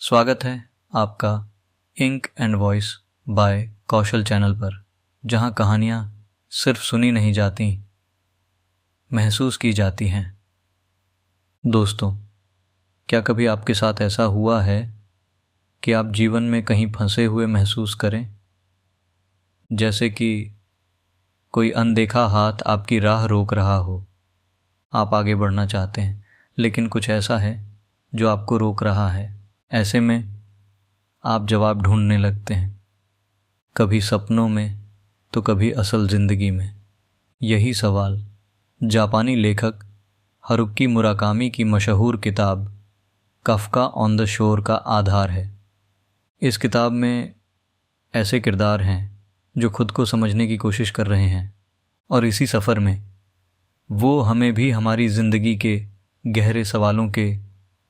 स्वागत है आपका ink and voice by Kaushal channel पर, जहां कहानियां सिर्फ सुनी नहीं जाती, महसूस की जाती हैं। दोस्तों, क्या कभी आपके साथ ऐसा हुआ है कि आप जीवन में कहीं फंसे हुए महसूस करें? जैसे कि कोई अनदेखा हाथ आपकी राह रोक रहा हो। आप आगे बढ़ना चाहते हैं, लेकिन कुछ ऐसा है जो आपको रोक रहा है। ऐसे में आप जवाब ढूंढने लगते हैं, कभी सपनों में तो कभी असल ज़िंदगी में। यही सवाल जापानी लेखक हरुकी मुराकामी की मशहूर किताब काफ्का ऑन द शोर का आधार है। इस किताब में ऐसे किरदार हैं जो खुद को समझने की कोशिश कर रहे हैं, और इसी सफ़र में वो हमें भी हमारी ज़िंदगी के गहरे सवालों के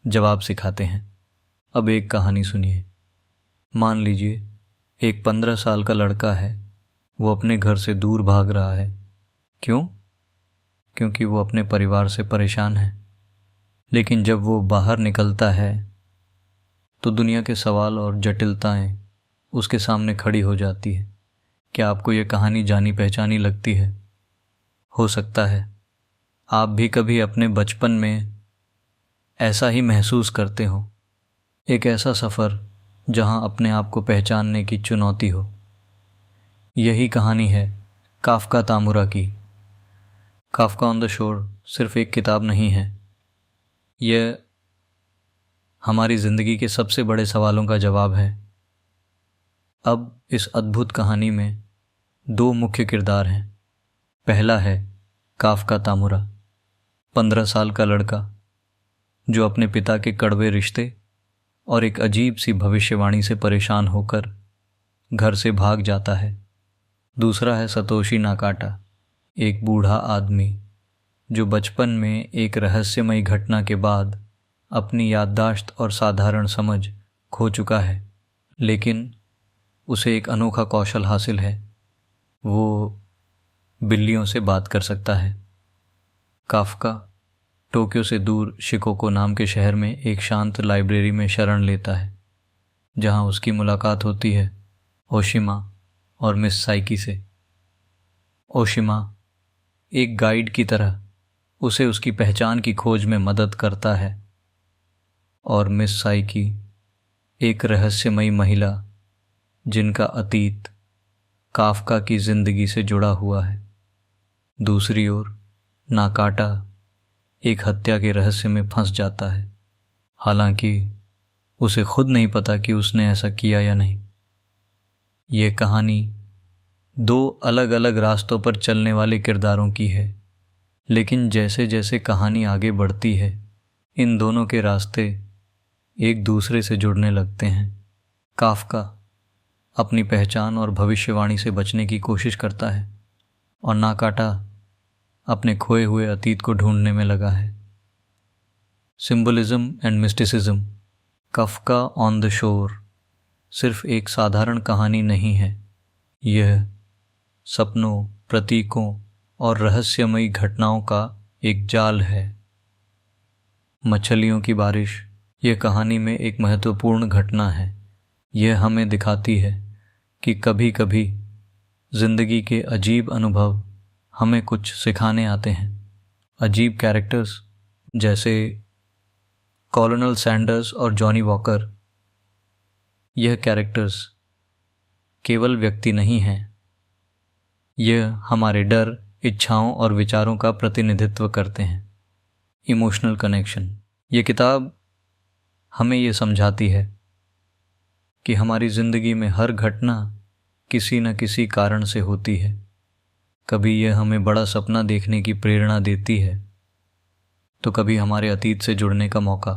जवाब सिखाते हैं। अब एक कहानी सुनिए। मान लीजिए एक 15 साल का लड़का है। वो अपने घर से दूर भाग रहा है। क्यों? क्योंकि वो अपने परिवार से परेशान है। लेकिन जब वो बाहर निकलता है तो दुनिया के सवाल और जटिलताएं उसके सामने खड़ी हो जाती है। क्या आपको ये कहानी जानी पहचानी लगती है? हो सकता है आप भी कभी अपने बचपन में ऐसा ही महसूस करते हो। एक ऐसा सफ़र जहां अपने आप को पहचानने की चुनौती हो। यही कहानी है काफ्का तामुरा की। काफ्का ऑन द शोर सिर्फ एक किताब नहीं है, यह हमारी ज़िंदगी के सबसे बड़े सवालों का जवाब है। अब इस अद्भुत कहानी में दो मुख्य किरदार हैं। पहला है काफ्का तामुरा, 15 साल का लड़का जो अपने पिता के कड़वे रिश्ते और एक अजीब सी भविष्यवाणी से परेशान होकर घर से भाग जाता है। दूसरा है सतोशी नाकाटा, एक बूढ़ा आदमी जो बचपन में एक रहस्यमयी घटना के बाद अपनी याददाश्त और साधारण समझ खो चुका है, लेकिन उसे एक अनोखा कौशल हासिल है। वो बिल्लियों से बात कर सकता है। काफ्का टोक्यो से दूर शिकोको नाम के शहर में एक शांत लाइब्रेरी में शरण लेता है, जहां उसकी मुलाकात होती है ओशिमा और मिस साइकी से। ओशिमा एक गाइड की तरह उसे उसकी पहचान की खोज में मदद करता है, और मिस साइकी एक रहस्यमयी महिला जिनका अतीत काफ्का की ज़िंदगी से जुड़ा हुआ है। दूसरी ओर नाकाटा एक हत्या के रहस्य में फंस जाता है, हालांकि उसे खुद नहीं पता कि उसने ऐसा किया या नहीं। ये कहानी दो अलग अलग रास्तों पर चलने वाले किरदारों की है, लेकिन जैसे जैसे कहानी आगे बढ़ती है, इन दोनों के रास्ते एक दूसरे से जुड़ने लगते हैं। काफ्का अपनी पहचान और भविष्यवाणी से बचने की कोशिश करता है, और नाकाटा अपने खोए हुए अतीत को ढूंढने में लगा है। Symbolism and mysticism. Kafka on the shore सिर्फ एक साधारण कहानी नहीं है, यह सपनों, प्रतीकों और रहस्यमयी घटनाओं का एक जाल है। मछलियों की बारिश यह कहानी में एक महत्वपूर्ण घटना है। यह हमें दिखाती है कि कभी कभी जिंदगी के अजीब अनुभव हमें कुछ सिखाने आते हैं। अजीब कैरेक्टर्स जैसे कॉलोनल सैंडर्स और जॉनी वॉकर, यह कैरेक्टर्स केवल व्यक्ति नहीं हैं, यह हमारे डर, इच्छाओं और विचारों का प्रतिनिधित्व करते हैं। Emotional connection. ये किताब हमें ये समझाती है कि हमारी ज़िंदगी में हर घटना किसी न किसी कारण से होती है। कभी यह हमें बड़ा सपना देखने की प्रेरणा देती है, तो कभी हमारे अतीत से जुड़ने का मौका।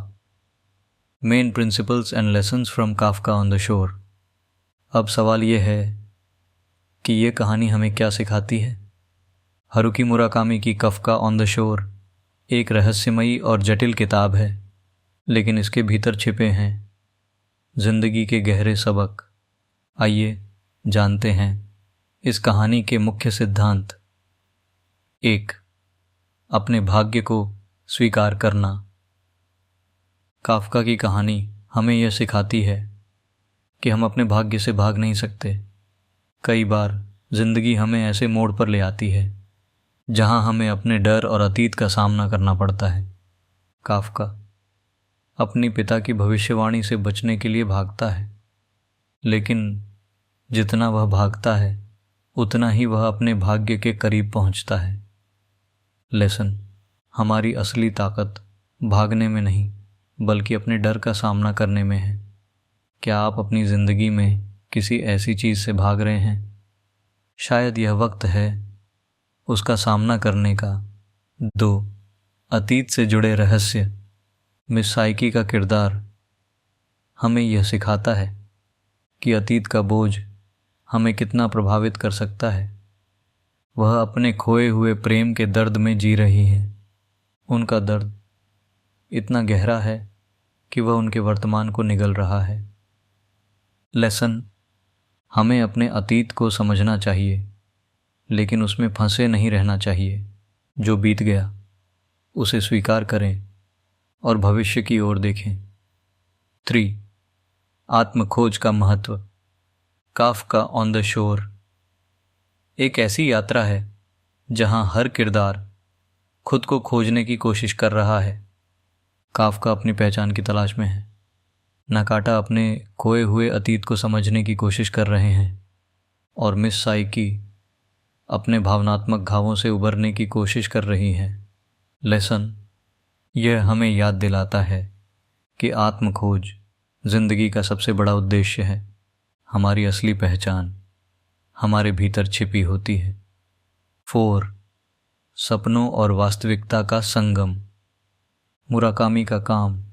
Main principles and lessons from Kafka on the shore. अब सवाल यह है कि यह कहानी हमें क्या सिखाती है। हरुकी मुराकामी की काफ्का ऑन द शोर एक रहस्यमयी और जटिल किताब है, लेकिन इसके भीतर छिपे हैं जिंदगी के गहरे सबक। आइए जानते हैं इस कहानी के मुख्य सिद्धांत। 1. अपने भाग्य को स्वीकार करना। काफ्का की कहानी हमें यह सिखाती है कि हम अपने भाग्य से भाग नहीं सकते। कई बार जिंदगी हमें ऐसे मोड़ पर ले आती है जहां हमें अपने डर और अतीत का सामना करना पड़ता है। काफका अपनी पिता की भविष्यवाणी से बचने के लिए भागता है, लेकिन जितना वह भागता है उतना ही वह अपने भाग्य के करीब पहुंचता है। लेसन, हमारी असली ताकत भागने में नहीं बल्कि अपने डर का सामना करने में है। क्या आप अपनी ज़िंदगी में किसी ऐसी चीज़ से भाग रहे हैं? शायद यह वक्त है उसका सामना करने का। 2. अतीत से जुड़े रहस्य। मिस साइकी का किरदार हमें यह सिखाता है कि अतीत का बोझ हमें कितना प्रभावित कर सकता है। वह अपने खोए हुए प्रेम के दर्द में जी रही हैं। उनका दर्द इतना गहरा है कि वह उनके वर्तमान को निगल रहा है। लेसन, हमें अपने अतीत को समझना चाहिए, लेकिन उसमें फंसे नहीं रहना चाहिए। जो बीत गया उसे स्वीकार करें और भविष्य की ओर देखें। 3. आत्मखोज का महत्व। काफका ऑन द शोर एक ऐसी यात्रा है जहां हर किरदार खुद को खोजने की कोशिश कर रहा है। काफका अपनी पहचान की तलाश में है। नाकाटा अपने खोए हुए अतीत को समझने की कोशिश कर रहे हैं और मिस साइकी अपने भावनात्मक घावों से उबरने की कोशिश कर रही हैं। लेसन, यह हमें याद दिलाता है कि आत्मखोज जिंदगी का सबसे बड़ा उद्देश्य है। हमारी असली पहचान हमारे भीतर छिपी होती है। 4. सपनों और वास्तविकता का संगम। मुराकामी का काम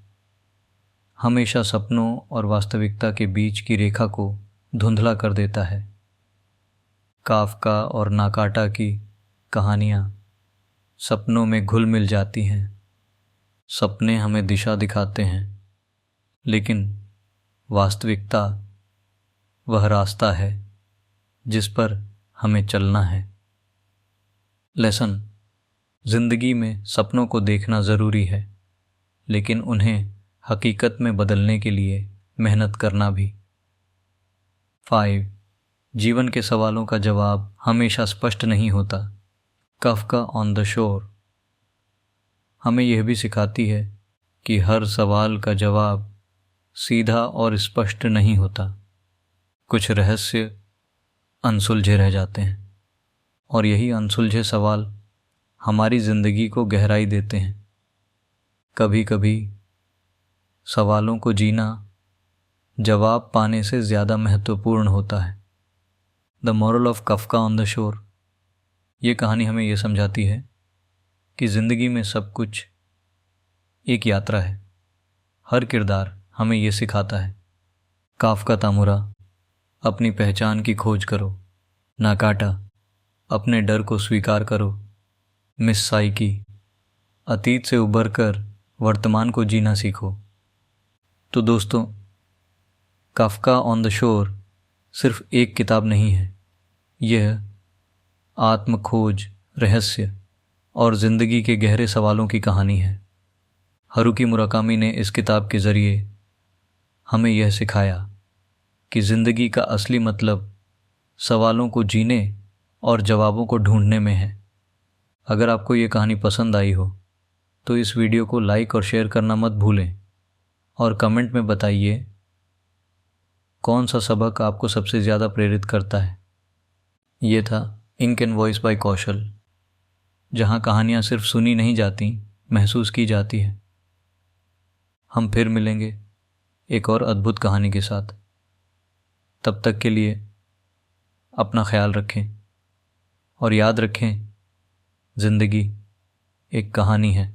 हमेशा सपनों और वास्तविकता के बीच की रेखा को धुंधला कर देता है। काफका और नाकाटा की कहानियाँ सपनों में घुल मिल जाती हैं। सपने हमें दिशा दिखाते हैं, लेकिन वास्तविकता वह रास्ता है जिस पर हमें चलना है। लेसन, जिंदगी में सपनों को देखना ज़रूरी है, लेकिन उन्हें हकीकत में बदलने के लिए मेहनत करना भी। 5. जीवन के सवालों का जवाब हमेशा स्पष्ट नहीं होता। काफका ऑन द शोर हमें यह भी सिखाती है कि हर सवाल का जवाब सीधा और स्पष्ट नहीं होता। कुछ रहस्य अनसुलझे रह जाते हैं और यही अनसुलझे सवाल हमारी ज़िंदगी को गहराई देते हैं। कभी कभी सवालों को जीना जवाब पाने से ज़्यादा महत्वपूर्ण होता है। The moral of Kafka on the shore, ये कहानी हमें यह समझाती है कि ज़िंदगी में सब कुछ एक यात्रा है। हर किरदार हमें यह सिखाता है। काफका तामुरा, अपनी पहचान की खोज करो। नाकाटा, अपने डर को स्वीकार करो। मिस साइकी, अतीत से उबरकर वर्तमान को जीना सीखो। तो दोस्तों, काफका ऑन द शोर सिर्फ एक किताब नहीं है। यह आत्मखोज, रहस्य और ज़िंदगी के गहरे सवालों की कहानी है। हारुकी मुराकामी ने इस किताब के ज़रिए हमें यह सिखाया कि ज़िंदगी का असली मतलब सवालों को जीने और जवाबों को ढूंढने में है। अगर आपको ये कहानी पसंद आई हो तो इस वीडियो को लाइक और शेयर करना मत भूलें और कमेंट में बताइए कौन सा सबक आपको सबसे ज़्यादा प्रेरित करता है। ये था इंक एंड वॉइस बाय कौशल, जहाँ कहानियाँ सिर्फ सुनी नहीं जाती, महसूस की जाती है। हम फिर मिलेंगे एक और अद्भुत कहानी के साथ। तब तक के लिए अपना ख्याल रखें और याद रखें, ज़िंदगी एक कहानी है,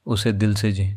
उसे दिल से जिएं।